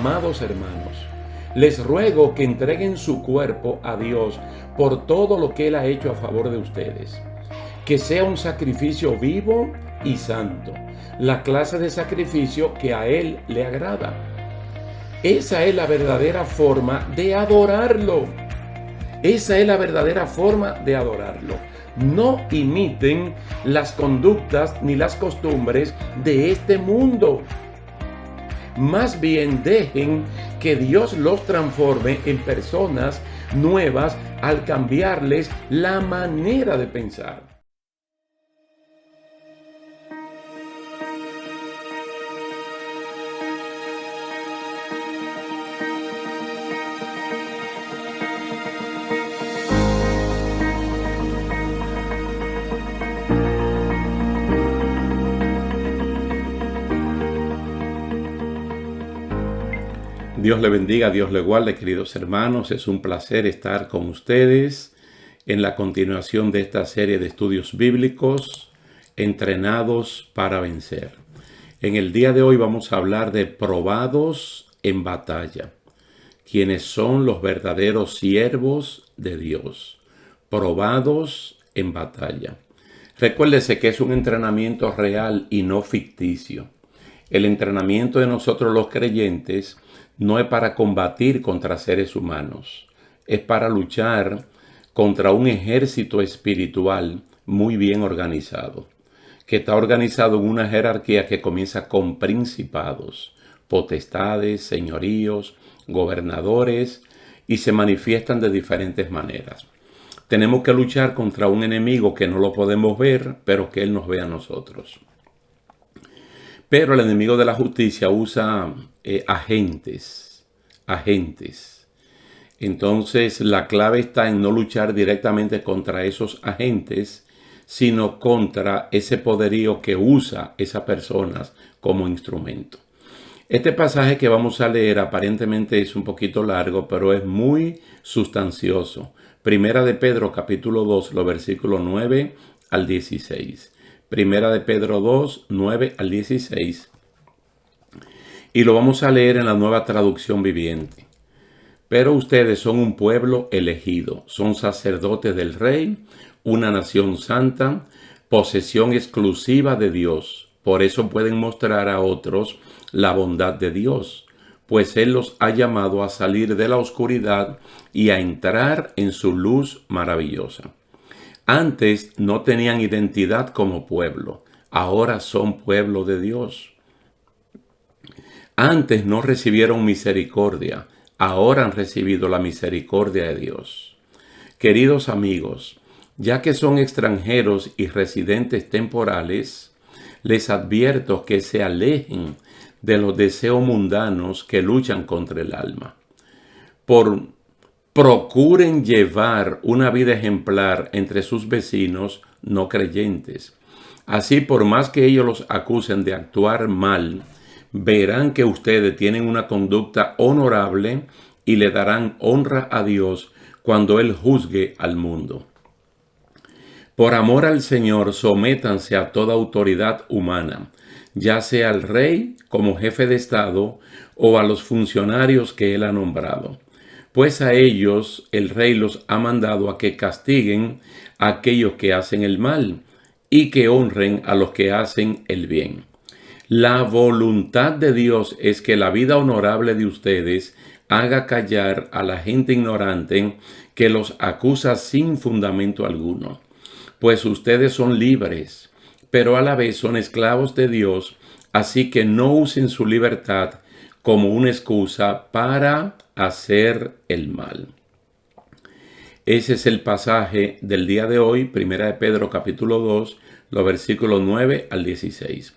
Amados hermanos, les ruego que entreguen su cuerpo a Dios por todo lo que Él ha hecho a favor de ustedes. Que sea un sacrificio vivo y santo, la clase de sacrificio que a Él le agrada. Esa es la verdadera forma de adorarlo. Esa es la verdadera forma de adorarlo. No imiten las conductas ni las costumbres de este mundo. Más bien dejen que Dios los transforme en personas nuevas al cambiarles la manera de pensar. Dios le bendiga, Dios le guarde, queridos hermanos. Es un placer estar con ustedes en la continuación de esta serie de estudios bíblicos, Entrenados para Vencer. En el día de hoy vamos a hablar de probados en batalla. Quienes son los verdaderos siervos de Dios. Probados en batalla. Recuérdese que es un entrenamiento real y no ficticio. El entrenamiento de nosotros los creyentes no es para combatir contra seres humanos, es para luchar contra un ejército espiritual muy bien organizado, que está organizado en una jerarquía que comienza con principados, potestades, señoríos, gobernadores, y se manifiestan de diferentes maneras. Tenemos que luchar contra un enemigo que no lo podemos ver, pero que Él nos ve a nosotros. Pero el enemigo de la justicia usa agentes. Entonces la clave está en no luchar directamente contra esos agentes, sino contra ese poderío que usa esas personas como instrumento. Este pasaje que vamos a leer aparentemente es un poquito largo, pero es muy sustancioso. Primera de Pedro capítulo 2, los versículos 9 al 16. Primera de Pedro 2, 9 al 16. Y lo vamos a leer en la Nueva Traducción Viviente. Pero ustedes son un pueblo elegido, son sacerdotes del Rey, una nación santa, posesión exclusiva de Dios. Por eso pueden mostrar a otros la bondad de Dios, pues Él los ha llamado a salir de la oscuridad y a entrar en su luz maravillosa. Antes no tenían identidad como pueblo, ahora son pueblo de Dios. Antes no recibieron misericordia, ahora han recibido la misericordia de Dios. Queridos amigos, ya que son extranjeros y residentes temporales, les advierto que se alejen de los deseos mundanos que luchan contra el alma. Procuren llevar una vida ejemplar entre sus vecinos no creyentes. Así, por más que ellos los acusen de actuar mal, verán que ustedes tienen una conducta honorable y le darán honra a Dios cuando Él juzgue al mundo. Por amor al Señor, sométanse a toda autoridad humana, ya sea al rey como jefe de Estado o a los funcionarios que Él ha nombrado. Pues a ellos el rey los ha mandado a que castiguen a aquellos que hacen el mal y que honren a los que hacen el bien. La voluntad de Dios es que la vida honorable de ustedes haga callar a la gente ignorante que los acusa sin fundamento alguno. Pues ustedes son libres, pero a la vez son esclavos de Dios, así que no usen su libertad como una excusa para hacer el mal. Ese es el pasaje del día de hoy, Primera de Pedro capítulo 2, los versículos 9 al 16.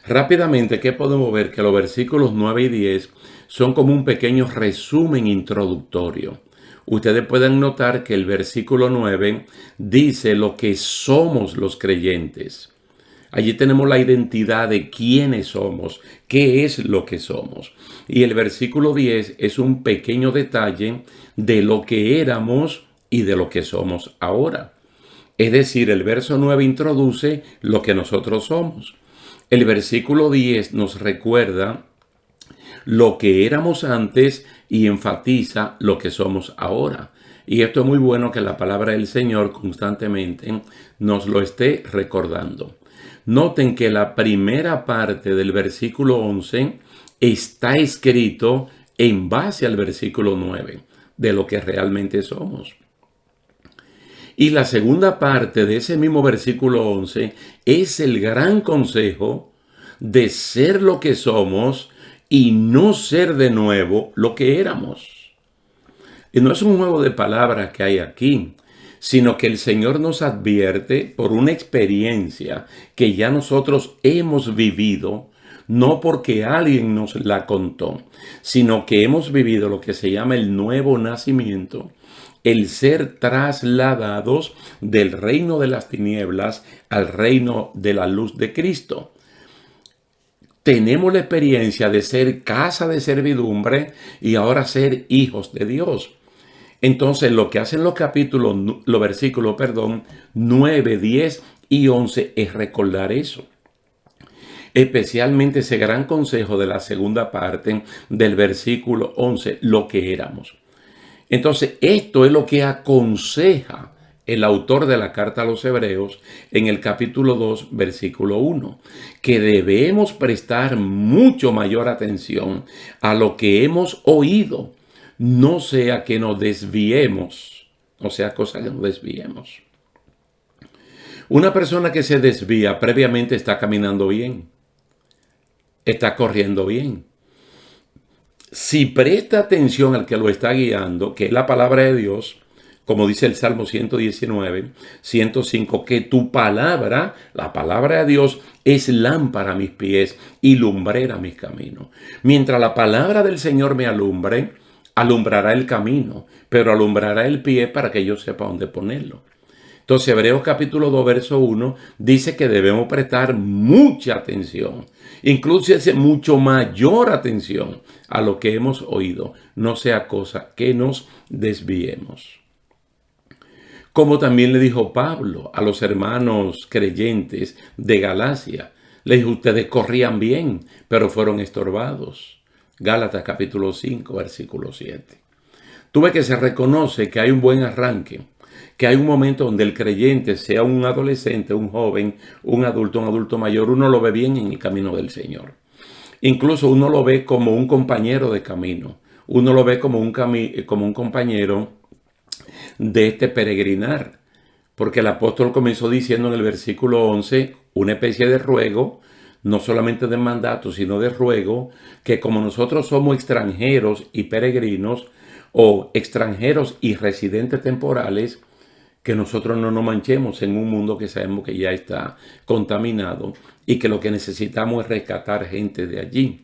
Rápidamente, ¿qué podemos ver? Que los versículos 9 y 10 son como un pequeño resumen introductorio. Ustedes pueden notar que el versículo 9 dice lo que somos los creyentes. Allí tenemos la identidad de quiénes somos, qué es lo que somos. Y el versículo 10 es un pequeño detalle de lo que éramos y de lo que somos ahora. Es decir, el verso 9 introduce lo que nosotros somos. El versículo 10 nos recuerda lo que éramos antes y enfatiza lo que somos ahora. Y esto es muy bueno que la palabra del Señor constantemente nos lo esté recordando. Noten que la primera parte del versículo 11 está escrito en base al versículo 9 de lo que realmente somos. Y la segunda parte de ese mismo versículo 11 es el gran consejo de ser lo que somos y no ser de nuevo lo que éramos. Y no es un juego de palabras que hay aquí, sino que el Señor nos advierte por una experiencia que ya nosotros hemos vivido, no porque alguien nos la contó, sino que hemos vivido lo que se llama el nuevo nacimiento, el ser trasladados del reino de las tinieblas al reino de la luz de Cristo. Tenemos la experiencia de ser casa de servidumbre y ahora ser hijos de Dios. Entonces, lo que hacen los versículos 9, 10 y 11 es recordar eso. Especialmente ese gran consejo de la segunda parte del versículo 11, lo que éramos. Entonces, esto es lo que aconseja el autor de la carta a los Hebreos en el capítulo 2, versículo 1, que debemos prestar mucho mayor atención a lo que hemos oído, no sea que nos desviemos, no sea cosa que nos desviemos. Una persona que se desvía previamente está caminando bien, está corriendo bien. Si presta atención al que lo está guiando, que es la palabra de Dios, como dice el Salmo 119, 105, que tu palabra, la palabra de Dios, es lámpara a mis pies y lumbrera a mis caminos. Mientras la palabra del Señor me alumbre, alumbrará el camino, pero alumbrará el pie para que yo sepa dónde ponerlo. Entonces, Hebreos capítulo 2, verso 1, dice que debemos prestar mucha atención, incluso mucho mayor atención a lo que hemos oído, no sea cosa que nos desviemos. Como también le dijo Pablo a los hermanos creyentes de Galacia, le dijo, ustedes corrían bien, pero fueron estorbados. Gálatas capítulo 5, versículo 7. Tú ves que se reconoce que hay un buen arranque, que hay un momento donde el creyente, sea un adolescente, un joven, un adulto mayor, uno lo ve bien en el camino del Señor. Incluso uno lo ve como un compañero de camino, uno lo ve como un compañero de este peregrinar, porque el apóstol comenzó diciendo en el versículo 11 una especie de ruego, no solamente de mandato, sino de ruego, que como nosotros somos extranjeros y peregrinos, o extranjeros y residentes temporales, que nosotros no nos manchemos en un mundo que sabemos que ya está contaminado y que lo que necesitamos es rescatar gente de allí.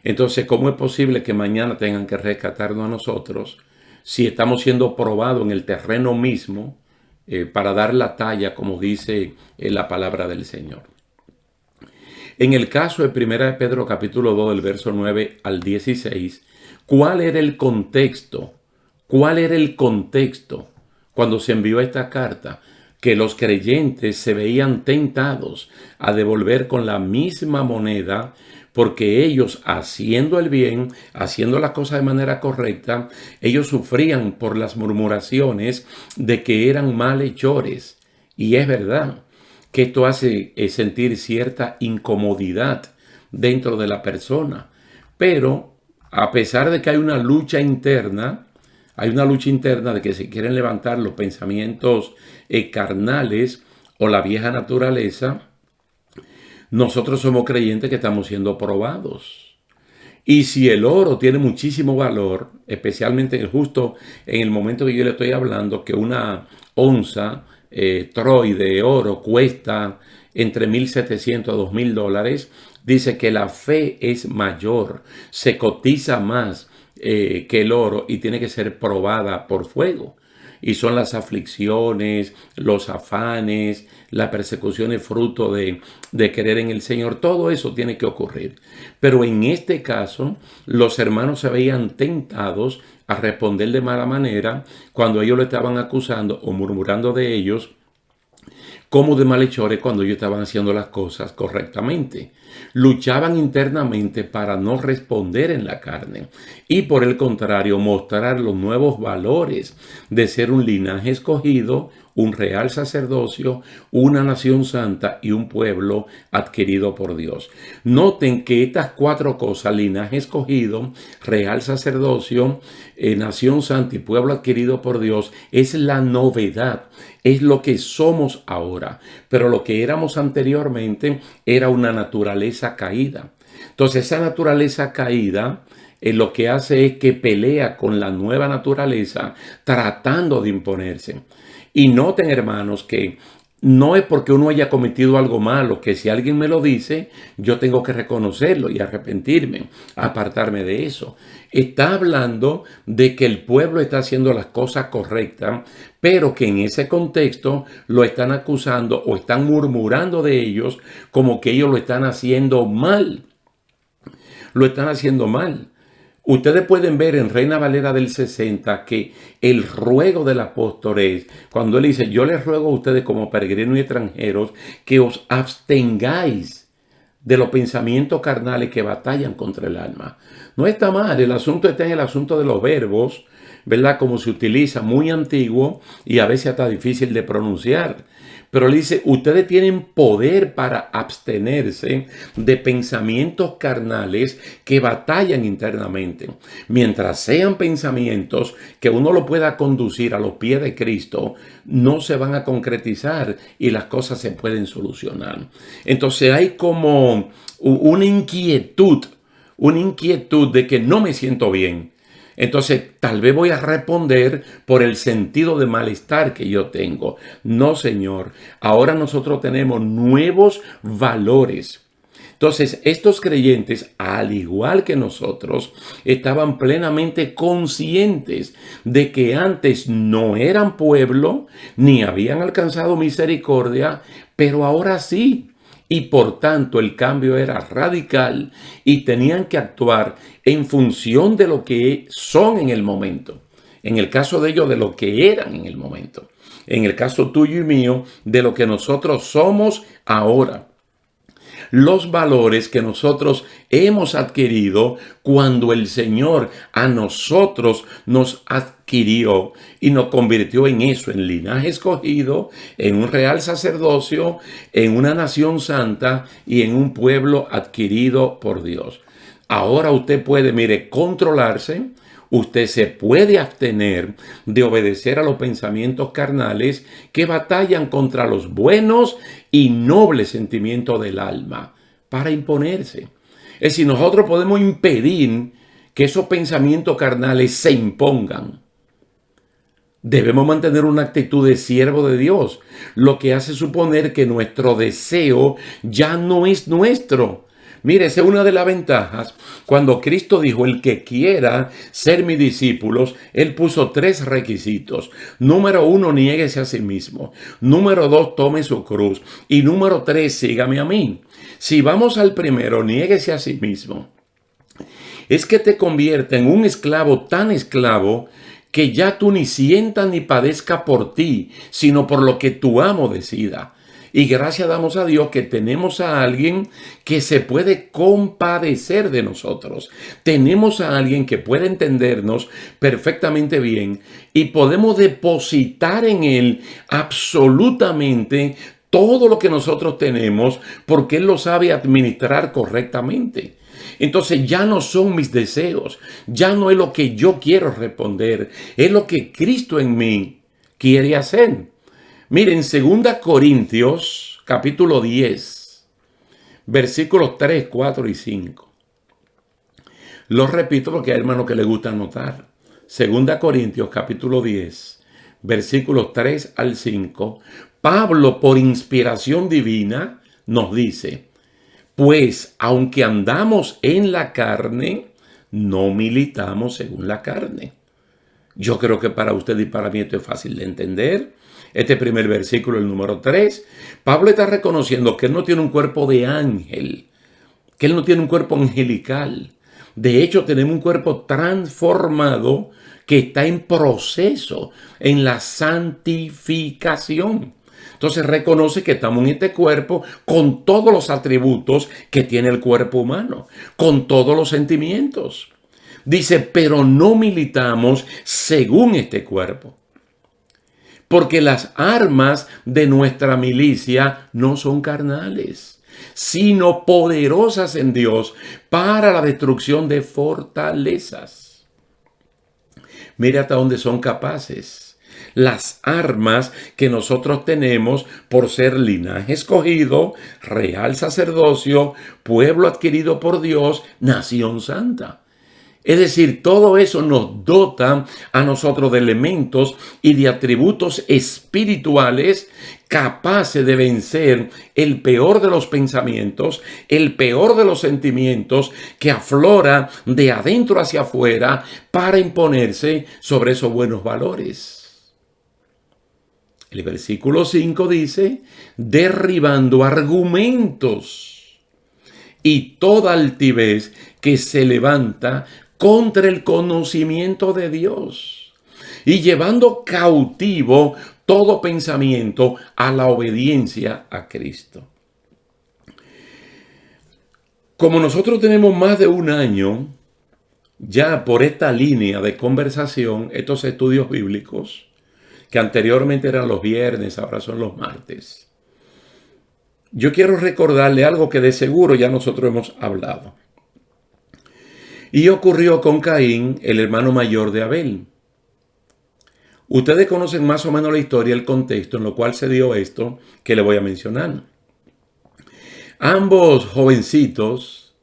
Entonces, ¿cómo es posible que mañana tengan que rescatarnos a nosotros si estamos siendo probados en el terreno mismo para dar la talla, como dice la palabra del Señor? En el caso de 1 Pedro capítulo 2, del verso 9 al 16, ¿cuál era el contexto? ¿Cuál era el contexto cuando se envió esta carta? Que los creyentes se veían tentados a devolver con la misma moneda, porque ellos, haciendo el bien, haciendo las cosas de manera correcta, ellos sufrían por las murmuraciones de que eran malhechores. Y es verdad que esto hace sentir cierta incomodidad dentro de la persona. Pero a pesar de que hay una lucha interna de que se quieren levantar los pensamientos carnales o la vieja naturaleza, nosotros somos creyentes que estamos siendo probados. Y si el oro tiene muchísimo valor, especialmente justo en el momento que yo le estoy hablando, que una onza troy de oro cuesta entre $1,700 a $2,000, dice que la fe es mayor, se cotiza más que el oro y tiene que ser probada por fuego. Y son las aflicciones, los afanes, la persecución es fruto de creer en el Señor. Todo eso tiene que ocurrir. Pero en este caso, los hermanos se veían tentados a responder de mala manera cuando ellos lo estaban acusando o murmurando de ellos como de malhechores cuando ellos estaban haciendo las cosas correctamente. Luchaban internamente para no responder en la carne y por el contrario mostrar los nuevos valores de ser un linaje escogido, un real sacerdocio, una nación santa y un pueblo adquirido por Dios. Noten que estas cuatro cosas, linaje escogido, real sacerdocio, nación santa y pueblo adquirido por Dios, es la novedad, es lo que somos ahora. Pero lo que éramos anteriormente era una naturaleza caída. Entonces esa naturaleza caída lo que hace es que pelea con la nueva naturaleza tratando de imponerse. Y noten, hermanos, que no es porque uno haya cometido algo malo, que si alguien me lo dice, yo tengo que reconocerlo y arrepentirme, apartarme de eso. Está hablando de que el pueblo está haciendo las cosas correctas, pero que en ese contexto lo están acusando o están murmurando de ellos como que ellos lo están haciendo mal. Lo están haciendo mal. Ustedes pueden ver en Reina Valera del 60 que el ruego del apóstol es, cuando él dice, yo les ruego a ustedes como peregrinos y extranjeros que os abstengáis de los pensamientos carnales que batallan contra el alma. No está mal, el asunto está en el asunto de los verbos, ¿verdad? Como se utiliza, muy antiguo y a veces hasta difícil de pronunciar. Pero le dice, ustedes tienen poder para abstenerse de pensamientos carnales que batallan internamente. Mientras sean pensamientos que uno lo pueda conducir a los pies de Cristo, no se van a concretizar y las cosas se pueden solucionar. Entonces hay como una inquietud de que no me siento bien. Entonces, tal vez voy a responder por el sentido de malestar que yo tengo. No, Señor. Ahora nosotros tenemos nuevos valores. Entonces, estos creyentes, al igual que nosotros, estaban plenamente conscientes de que antes no eran pueblo, ni habían alcanzado misericordia, pero ahora sí. Y por tanto el cambio era radical y tenían que actuar en función de lo que son en el momento. En el caso de ellos, de lo que eran en el momento. En el caso tuyo y mío, de lo que nosotros somos ahora. Los valores que nosotros hemos adquirido cuando el Señor a nosotros nos adquirió y nos convirtió en eso, en linaje escogido, en un real sacerdocio, en una nación santa y en un pueblo adquirido por Dios. Ahora usted puede, mire, controlarse. Usted se puede abstener de obedecer a los pensamientos carnales que batallan contra los buenos y nobles sentimientos del alma para imponerse. Es decir, nosotros podemos impedir que esos pensamientos carnales se impongan. Debemos mantener una actitud de siervo de Dios, lo que hace suponer que nuestro deseo ya no es nuestro. Mire, esa es una de las ventajas. Cuando Cristo dijo, el que quiera ser mis discípulos, Él puso 3 requisitos. Número 1, niéguese a sí mismo. Número 2, tome su cruz. Y número 3, sígame a mí. Si vamos al primero, niéguese a sí mismo. Es que te convierte en un esclavo tan esclavo que ya tú ni sientas ni padezca por ti, sino por lo que tu amo decida. Y gracias damos a Dios que tenemos a alguien que se puede compadecer de nosotros. Tenemos a alguien que puede entendernos perfectamente bien y podemos depositar en él absolutamente todo lo que nosotros tenemos porque él lo sabe administrar correctamente. Entonces ya no son mis deseos, ya no es lo que yo quiero responder, es lo que Cristo en mí quiere hacer. Miren, 2 Corintios, capítulo 10, versículos 3, 4 y 5. Lo repito porque hay hermanos que les gusta anotar. 2 Corintios, capítulo 10, versículos 3 al 5. Pablo, por inspiración divina, nos dice, pues aunque andamos en la carne, no militamos según la carne. Yo creo que para usted y para mí esto es fácil de entender. Este primer versículo, el número 3, Pablo está reconociendo que él no tiene un cuerpo de ángel, que él no tiene un cuerpo angelical. De hecho, tenemos un cuerpo transformado que está en proceso, en la santificación. Entonces reconoce que estamos en este cuerpo con todos los atributos que tiene el cuerpo humano, con todos los sentimientos. Dice, pero no militamos según este cuerpo. Porque las armas de nuestra milicia no son carnales, sino poderosas en Dios para la destrucción de fortalezas. Mira hasta dónde son capaces. Las armas que nosotros tenemos por ser linaje escogido, real sacerdocio, pueblo adquirido por Dios, nación santa. Es decir, todo eso nos dota a nosotros de elementos y de atributos espirituales capaces de vencer el peor de los pensamientos, el peor de los sentimientos que aflora de adentro hacia afuera para imponerse sobre esos buenos valores. El versículo 5 dice, derribando argumentos y toda altivez que se levanta contra el conocimiento de Dios y llevando cautivo todo pensamiento a la obediencia a Cristo. Como nosotros tenemos más de un año ya por esta línea de conversación, estos estudios bíblicos, que anteriormente eran los viernes, ahora son los martes, yo quiero recordarle algo que de seguro ya nosotros hemos hablado. Y ocurrió con Caín, el hermano mayor de Abel. Ustedes conocen más o menos la historia, el contexto en lo cual se dio esto que le voy a mencionar. Ambos jovencitos,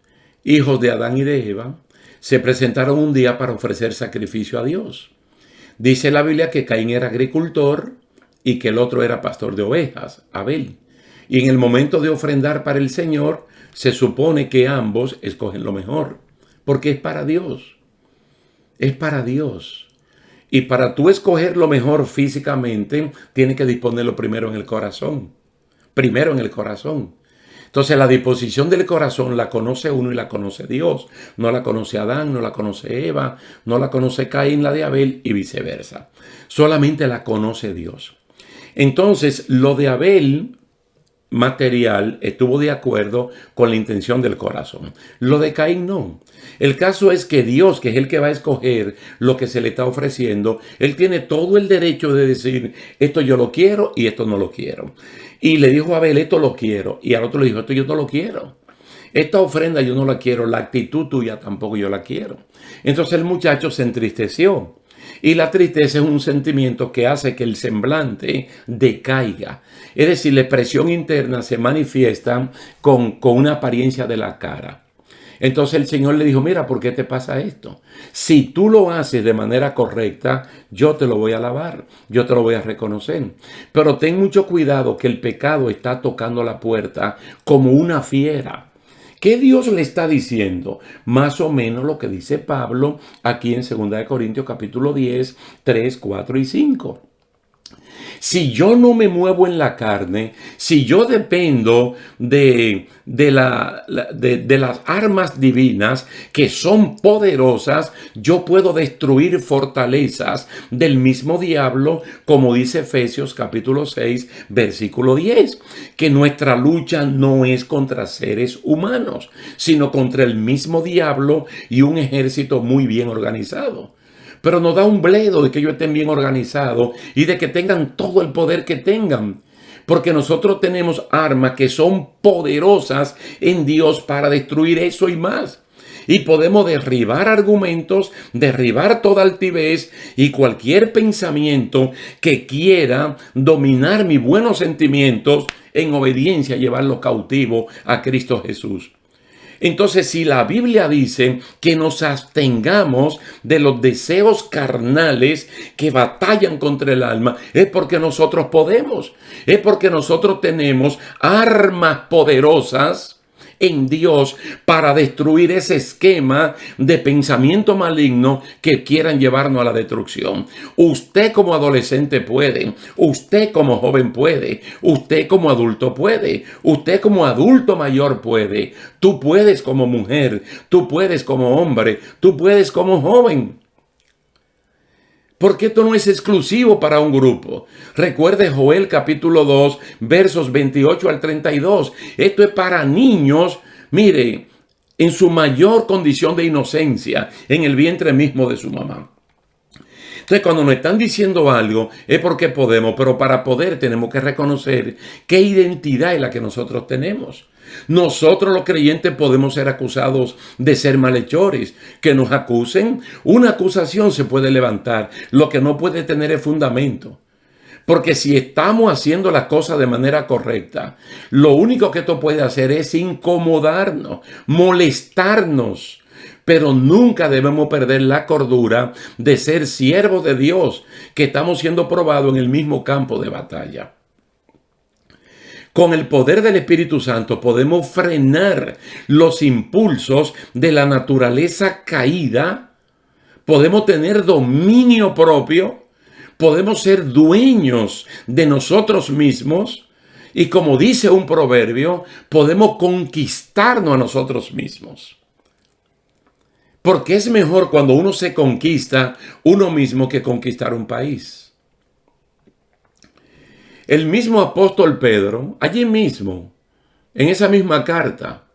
hijos de Adán y de Eva, se presentaron un día para ofrecer sacrificio a Dios. Dice la Biblia que Caín era agricultor y que el otro era pastor de ovejas, Abel. Y en el momento de ofrendar para el Señor, se supone que ambos escogen lo mejor. Porque es para Dios. Es para Dios. Y para tú escoger lo mejor físicamente, tienes que disponerlo primero en el corazón. Primero en el corazón. Entonces la disposición del corazón la conoce uno y la conoce Dios. No la conoce Adán, no la conoce Eva, no la conoce Caín, la de Abel y viceversa. Solamente la conoce Dios. Entonces lo de Abel material estuvo de acuerdo con la intención del corazón. Lo de Caín no. El caso es que Dios, que es el que va a escoger lo que se le está ofreciendo, Él tiene todo el derecho de decir, esto yo lo quiero y esto no lo quiero. Y le dijo a Abel, esto lo quiero. Y al otro le dijo, esto yo no lo quiero. Esta ofrenda yo no la quiero, la actitud tuya tampoco yo la quiero. Entonces el muchacho se entristeció. Y la tristeza es un sentimiento que hace que el semblante decaiga. Es decir, la expresión interna se manifiesta con una apariencia de la cara. Entonces el Señor le dijo, mira, ¿por qué te pasa esto? Si tú lo haces de manera correcta, yo te lo voy a alabar, yo te lo voy a reconocer. Pero ten mucho cuidado que el pecado está tocando la puerta como una fiera. ¿Qué Dios le está diciendo? Más o menos lo que dice Pablo aquí en 2 Corintios capítulo 10, 3, 4 y 5. Si yo no me muevo en la carne, si yo dependo de las armas divinas que son poderosas, yo puedo destruir fortalezas del mismo diablo, como dice Efesios capítulo 6, versículo 10, que nuestra lucha no es contra seres humanos, sino contra el mismo diablo y un ejército muy bien organizado. Pero nos da un bledo de que ellos estén bien organizados y de que tengan todo el poder que tengan. Porque nosotros tenemos armas que son poderosas en Dios para destruir eso y más. Y podemos derribar argumentos, derribar toda altivez y cualquier pensamiento que quiera dominar mis buenos sentimientos en obediencia, llevarlos cautivos a Cristo Jesús. Entonces, si la Biblia dice que nos abstengamos de los deseos carnales que batallan contra el alma, es porque nosotros podemos, es porque nosotros tenemos armas poderosas en Dios para destruir ese esquema de pensamiento maligno que quieran llevarnos a la destrucción. Usted como adolescente puede, usted como joven puede, usted como adulto puede, usted como adulto mayor puede, tú puedes como mujer, tú puedes como hombre, tú puedes como joven. Porque esto no es exclusivo para un grupo. Recuerde Joel capítulo 2, versos 28 al 32. Esto es para niños, mire, en su mayor condición de inocencia, en el vientre mismo de su mamá. Entonces, cuando nos están diciendo algo, es porque podemos, pero para poder tenemos que reconocer qué identidad es la que nosotros tenemos. Nosotros los creyentes podemos ser acusados de ser malhechores. Que nos acusen, una acusación se puede levantar, lo que no puede tener es fundamento. Porque si estamos haciendo las cosas de manera correcta, lo único que esto puede hacer es incomodarnos, molestarnos. Pero nunca debemos perder la cordura de ser siervos de Dios, que estamos siendo probados en el mismo campo de batalla. Con el poder del Espíritu Santo podemos frenar los impulsos de la naturaleza caída, podemos tener dominio propio, podemos ser dueños de nosotros mismos y, como dice un proverbio, podemos conquistarnos a nosotros mismos. Porque es mejor cuando uno se conquista uno mismo que conquistar un país. El mismo apóstol Pedro, allí mismo, en esa misma carta,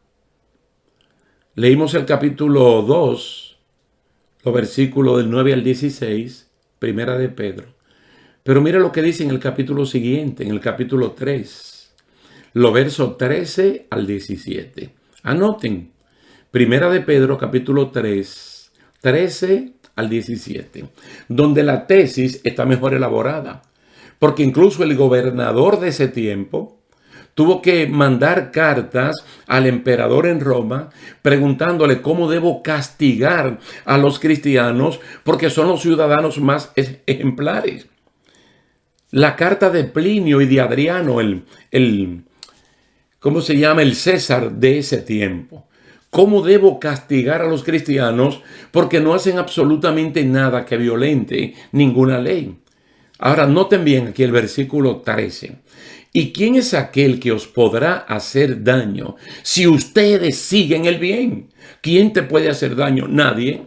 leímos el capítulo 2, los versículos del 9 al 16, primera de Pedro. Pero mira lo que dice en el capítulo siguiente, en el capítulo 3, los versos 13 al 17. Anoten. Primera de Pedro, capítulo 3, 13 al 17, donde la tesis está mejor elaborada, porque incluso el gobernador de ese tiempo tuvo que mandar cartas al emperador en Roma preguntándole cómo debo castigar a los cristianos, porque son los ciudadanos más ejemplares. La carta de Plinio y de Adriano, ¿cómo se llama? El César de ese tiempo. ¿Cómo debo castigar a los cristianos? Porque no hacen absolutamente nada que violente ninguna ley. Ahora, noten bien aquí el versículo 13. ¿Y quién es aquel que os podrá hacer daño si ustedes siguen el bien? ¿Quién te puede hacer daño? Nadie.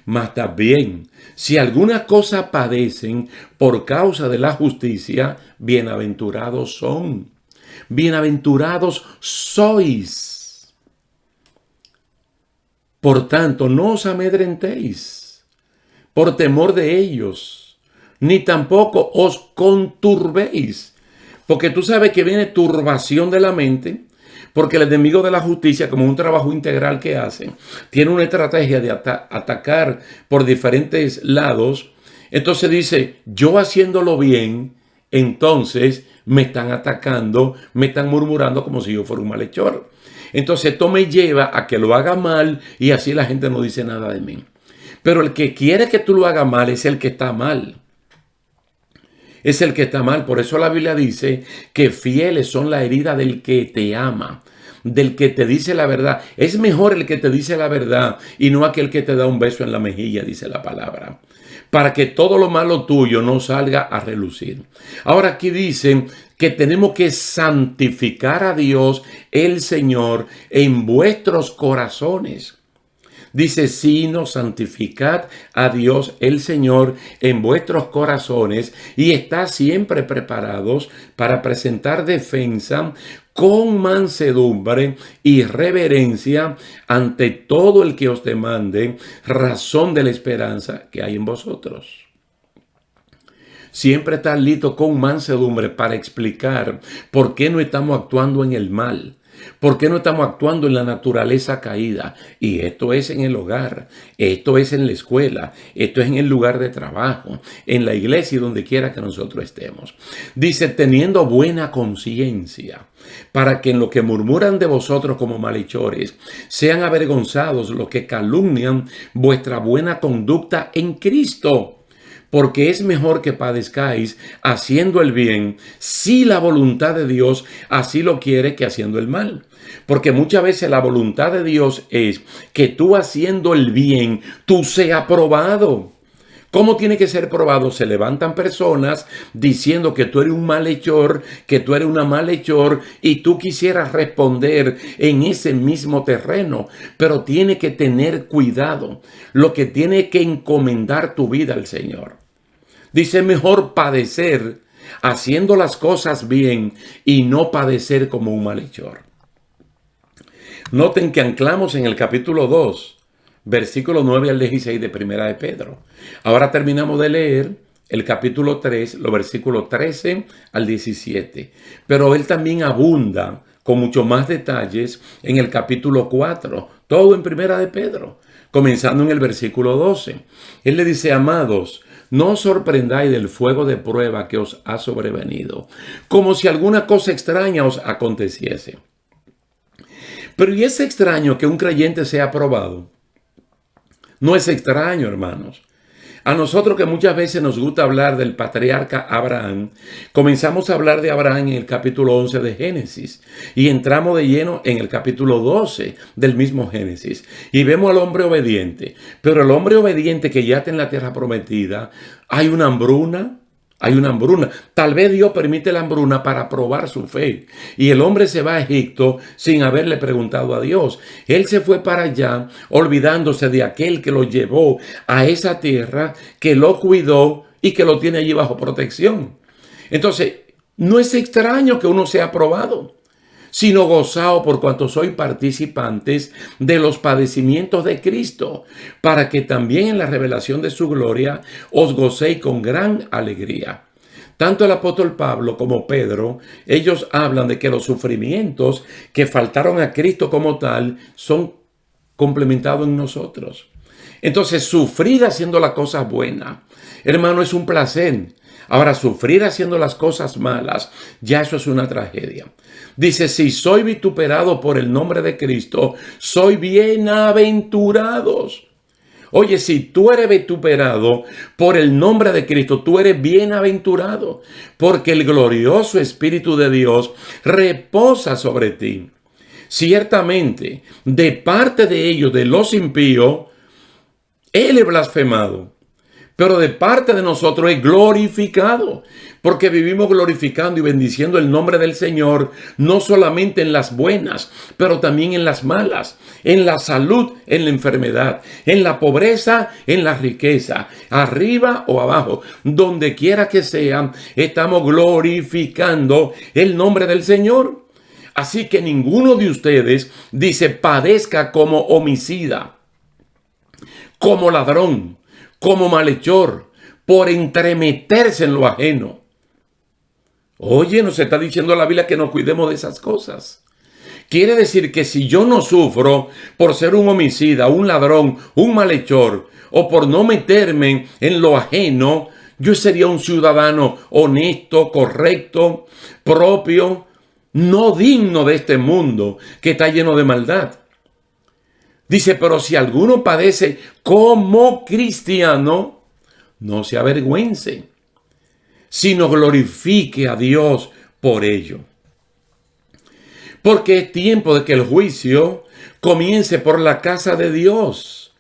Mas también, si alguna cosa padecen por causa de la justicia, bienaventurados son. Bienaventurados sois. Por tanto, no os amedrentéis por temor de ellos, ni tampoco os conturbéis. Porque tú sabes que viene turbación de la mente, porque el enemigo de la justicia, como un trabajo integral que hace, tiene una estrategia de atacar por diferentes lados. Entonces dice, yo haciéndolo bien, entonces me están atacando, me están murmurando como si yo fuera un malhechor. Entonces esto me lleva a que lo haga mal y así la gente no dice nada de mí. Pero el que quiere que tú lo hagas mal es el que está mal. Es el que está mal. Por eso la Biblia dice que fieles son la herida del que te ama, del que te dice la verdad. Es mejor el que te dice la verdad y no aquel que te da un beso en la mejilla, dice la palabra. Para que todo lo malo tuyo no salga a relucir. Ahora aquí dicen que tenemos que santificar a Dios, el Señor, en vuestros corazones. Dice, sino santificad a Dios, el Señor, en vuestros corazones y estad siempre preparados para presentar defensa con mansedumbre y reverencia ante todo el que os demande razón de la esperanza que hay en vosotros. Siempre estar listo con mansedumbre para explicar por qué no estamos actuando en el mal. ¿Por qué no estamos actuando en la naturaleza caída? Y esto es en el hogar, esto es en la escuela, esto es en el lugar de trabajo, en la iglesia y donde quiera que nosotros estemos. Dice, teniendo buena conciencia, para que en lo que murmuran de vosotros como malhechores, sean avergonzados los que calumnian vuestra buena conducta en Cristo. Porque es mejor que padezcáis haciendo el bien, si la voluntad de Dios así lo quiere, que haciendo el mal. Porque muchas veces la voluntad de Dios es que tú haciendo el bien, tú seas probado. ¿Cómo tiene que ser probado? Se levantan personas diciendo que tú eres un malhechor, que tú eres una malhechor y tú quisieras responder en ese mismo terreno, pero tiene que tener cuidado. Lo que tiene que encomendar tu vida al Señor. Dice, mejor padecer haciendo las cosas bien y no padecer como un malhechor. Noten que anclamos en el capítulo 2, versículo 9 al 16 de Primera de Pedro. Ahora terminamos de leer el capítulo 3, los versículos 13 al 17. Pero él también abunda con mucho más detalles en el capítulo 4, todo en Primera de Pedro, comenzando en el versículo 12. Él le dice, amados, no os sorprendáis del fuego de prueba que os ha sobrevenido, como si alguna cosa extraña os aconteciese. Pero ¿y es extraño que un creyente sea probado? No es extraño, hermanos. A nosotros que muchas veces nos gusta hablar del patriarca Abraham, comenzamos a hablar de Abraham en el capítulo 11 de Génesis y entramos de lleno en el capítulo 12 del mismo Génesis y vemos al hombre obediente. Pero el hombre obediente que ya está en la tierra prometida, hay una hambruna. Tal vez Dios permite la hambruna para probar su fe. Y el hombre se va a Egipto sin haberle preguntado a Dios. Él se fue para allá olvidándose de aquel que lo llevó a esa tierra, que lo cuidó y que lo tiene allí bajo protección. Entonces, no es extraño que uno sea probado, sino gozado por cuanto sois participantes de los padecimientos de Cristo, para que también en la revelación de su gloria os gocéis con gran alegría. Tanto el apóstol Pablo como Pedro, ellos hablan de que los sufrimientos que faltaron a Cristo como tal son complementados en nosotros. Entonces, sufrir haciendo las cosas buenas, hermano, es un placer. Ahora, sufrir haciendo las cosas malas, ya eso es una tragedia. Dice, si soy vituperado por el nombre de Cristo, soy bienaventurados. Oye, si tú eres vituperado por el nombre de Cristo, tú eres bienaventurado, porque el glorioso Espíritu de Dios reposa sobre ti. Ciertamente, de parte de ellos, de los impíos, Él es blasfemado. Pero de parte de nosotros es glorificado, porque vivimos glorificando y bendiciendo el nombre del Señor, no solamente en las buenas, pero también en las malas, en la salud, en la enfermedad, en la pobreza, en la riqueza, arriba o abajo, donde quiera que sea, estamos glorificando el nombre del Señor. Así que ninguno de ustedes, dice, padezca como homicida, como ladrón, como malhechor, por entremeterse en lo ajeno. Oye, nos está diciendo la Biblia que nos cuidemos de esas cosas. Quiere decir que si yo no sufro por ser un homicida, un ladrón, un malhechor, o por no meterme en lo ajeno, yo sería un ciudadano honesto, correcto, propio, no digno de este mundo que está lleno de maldad. Dice, pero si alguno padece como cristiano, no se avergüence, sino glorifique a Dios por ello. Porque es tiempo de que el juicio comience por la casa de Dios.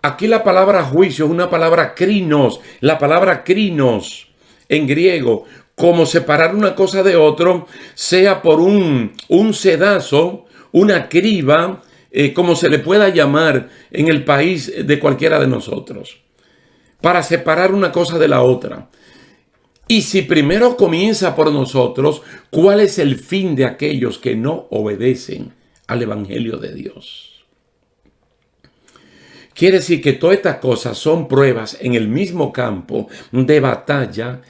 Aquí la palabra juicio es una palabra krinos, la palabra krinos en griego, como separar una cosa de otro, sea por un sedazo, una criba, como se le pueda llamar en el país de cualquiera de nosotros, para separar una cosa de la otra. Y si primero comienza por nosotros, ¿cuál es el fin de aquellos que no obedecen al Evangelio de Dios? Quiere decir que todas estas cosas son pruebas en el mismo campo de batalla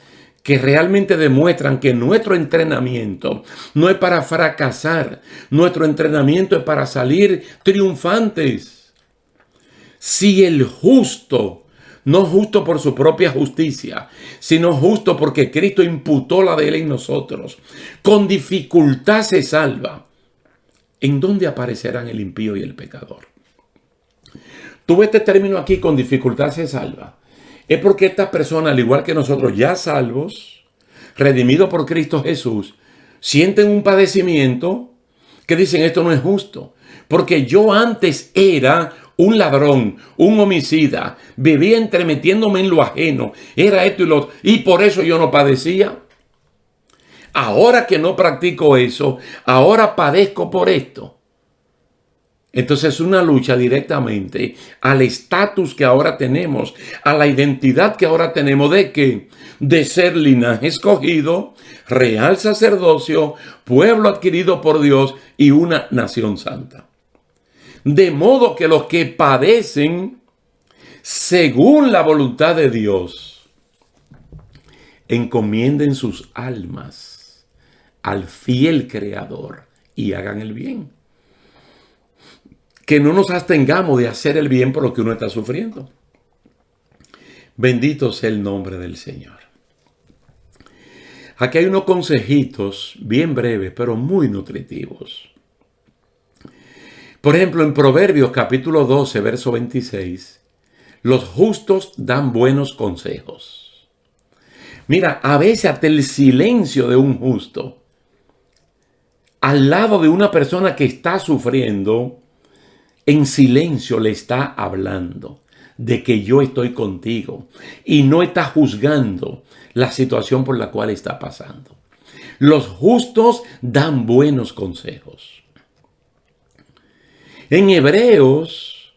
que realmente demuestran que nuestro entrenamiento no es para fracasar, nuestro entrenamiento es para salir triunfantes. Si el justo, no justo por su propia justicia, sino justo porque Cristo imputó la de él en nosotros, con dificultad se salva, ¿en dónde aparecerán el impío y el pecador? Tuve este término aquí, con dificultad se salva. Es porque estas personas, al igual que nosotros, ya salvos, redimidos por Cristo Jesús, sienten un padecimiento que dicen, esto no es justo. Porque yo antes era un ladrón, un homicida, vivía entremetiéndome en lo ajeno, era esto y lo otro, y por eso yo no padecía. Ahora que no practico eso, ahora padezco por esto. Entonces es una lucha directamente al estatus que ahora tenemos, a la identidad que ahora tenemos de que de ser linaje escogido, real sacerdocio, pueblo adquirido por Dios y una nación santa. De modo que los que padecen según la voluntad de Dios, encomienden sus almas al fiel Creador y hagan el bien. Que no nos abstengamos de hacer el bien por lo que uno está sufriendo. Bendito sea el nombre del Señor. Aquí hay unos consejitos bien breves, pero muy nutritivos. Por ejemplo, en Proverbios capítulo 12, verso 26, los justos dan buenos consejos. Mira, a veces hasta el silencio de un justo, al lado de una persona que está sufriendo, en silencio le está hablando de que yo estoy contigo y no está juzgando la situación por la cual está pasando. Los justos dan buenos consejos. En Hebreos,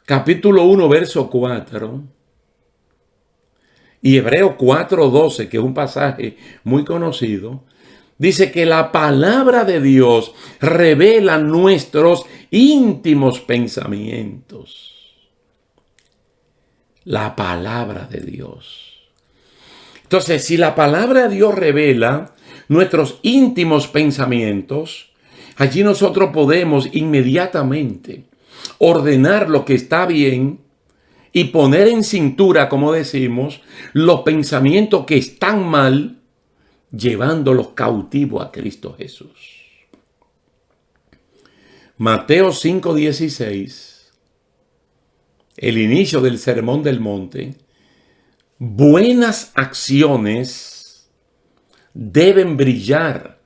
capítulo 1, verso 4, y Hebreos 4:12, que es un pasaje muy conocido, dice que la palabra de Dios revela nuestros íntimos pensamientos. La palabra de Dios. Entonces, si la palabra de Dios revela nuestros íntimos pensamientos, allí nosotros podemos inmediatamente ordenar lo que está bien y poner en cintura, como decimos, los pensamientos que están mal, llevándolos cautivos a Cristo Jesús. Mateo 5:16, el inicio del Sermón del Monte. Buenas acciones deben brillar.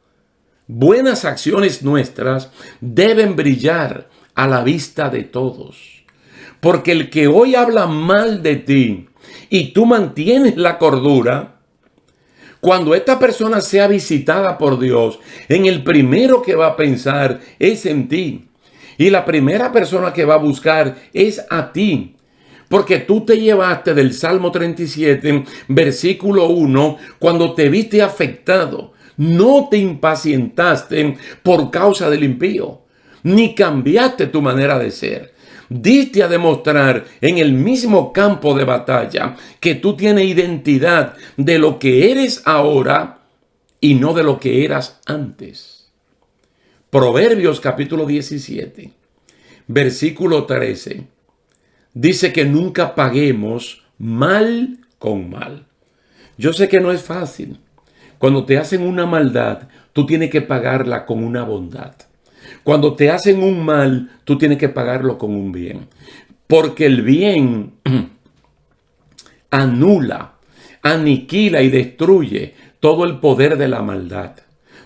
Buenas acciones nuestras deben brillar a la vista de todos. Porque el que hoy habla mal de ti y tú mantienes la cordura, cuando esta persona sea visitada por Dios, en el primero que va a pensar es en ti. Y la primera persona que va a buscar es a ti. Porque tú te llevaste del Salmo 37, versículo 1, cuando te viste afectado. No te impacientaste por causa del impío, ni cambiaste tu manera de ser. Diste a demostrar en el mismo campo de batalla que tú tienes identidad de lo que eres ahora y no de lo que eras antes. Proverbios capítulo 17, versículo 13, dice que nunca paguemos mal con mal. Yo sé que no es fácil. Cuando te hacen una maldad, tú tienes que pagarla con una bondad. Cuando te hacen un mal, tú tienes que pagarlo con un bien. Porque el bien anula, aniquila y destruye todo el poder de la maldad,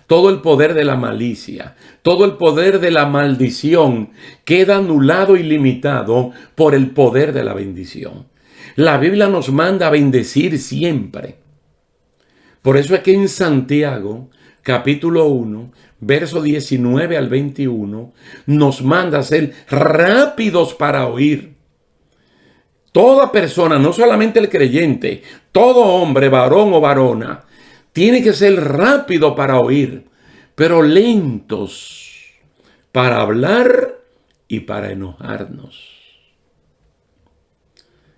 todo el poder de la malicia, todo el poder de la maldición queda anulado y limitado por el poder de la bendición. La Biblia nos manda a bendecir siempre. Por eso es que en Santiago, capítulo 1, verso 19 al 21, nos manda a ser rápidos para oír. Toda persona, no solamente el creyente, todo hombre, varón o varona, tiene que ser rápido para oír, pero lentos para hablar y para enojarnos.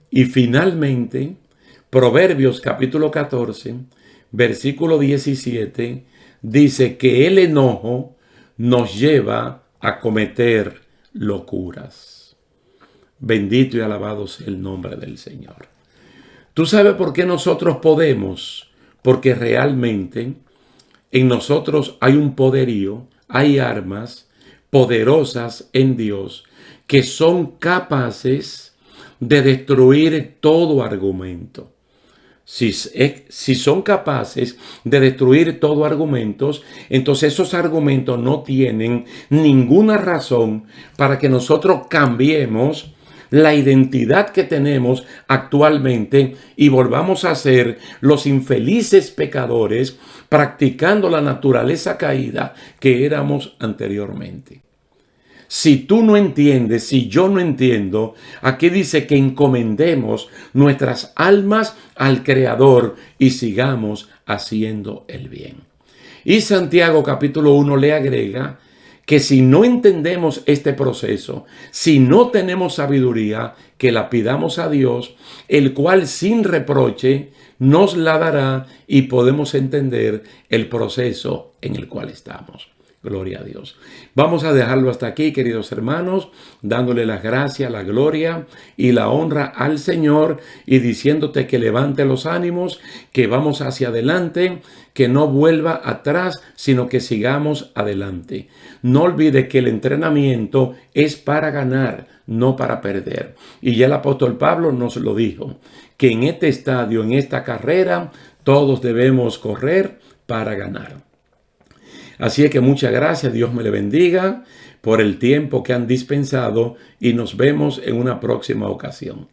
Y finalmente, Proverbios capítulo 14, versículo 17, dice que el enojo nos lleva a cometer locuras. Bendito y alabado sea el nombre del Señor. ¿Tú sabes por qué nosotros podemos? Porque realmente en nosotros hay un poderío, hay armas poderosas en Dios que son capaces de destruir todo argumento. Si son capaces de destruir todo argumentos, entonces esos argumentos no tienen ninguna razón para que nosotros cambiemos la identidad que tenemos actualmente y volvamos a ser los infelices pecadores practicando la naturaleza caída que éramos anteriormente. Si tú no entiendes, si yo no entiendo, aquí dice que encomendemos nuestras almas al Creador y sigamos haciendo el bien. Y Santiago capítulo 1 le agrega que si no entendemos este proceso, si no tenemos sabiduría, que la pidamos a Dios, el cual sin reproche nos la dará y podemos entender el proceso en el cual estamos. Gloria a Dios. Vamos a dejarlo hasta aquí, queridos hermanos, dándole las gracias, la gloria y la honra al Señor y diciéndote que levante los ánimos, que vamos hacia adelante, que no vuelva atrás, sino que sigamos adelante. No olvide que el entrenamiento es para ganar, no para perder. Y ya el apóstol Pablo nos lo dijo, que en este estadio, en esta carrera, todos debemos correr para ganar. Así es que muchas gracias, Dios me le bendiga por el tiempo que han dispensado y nos vemos en una próxima ocasión.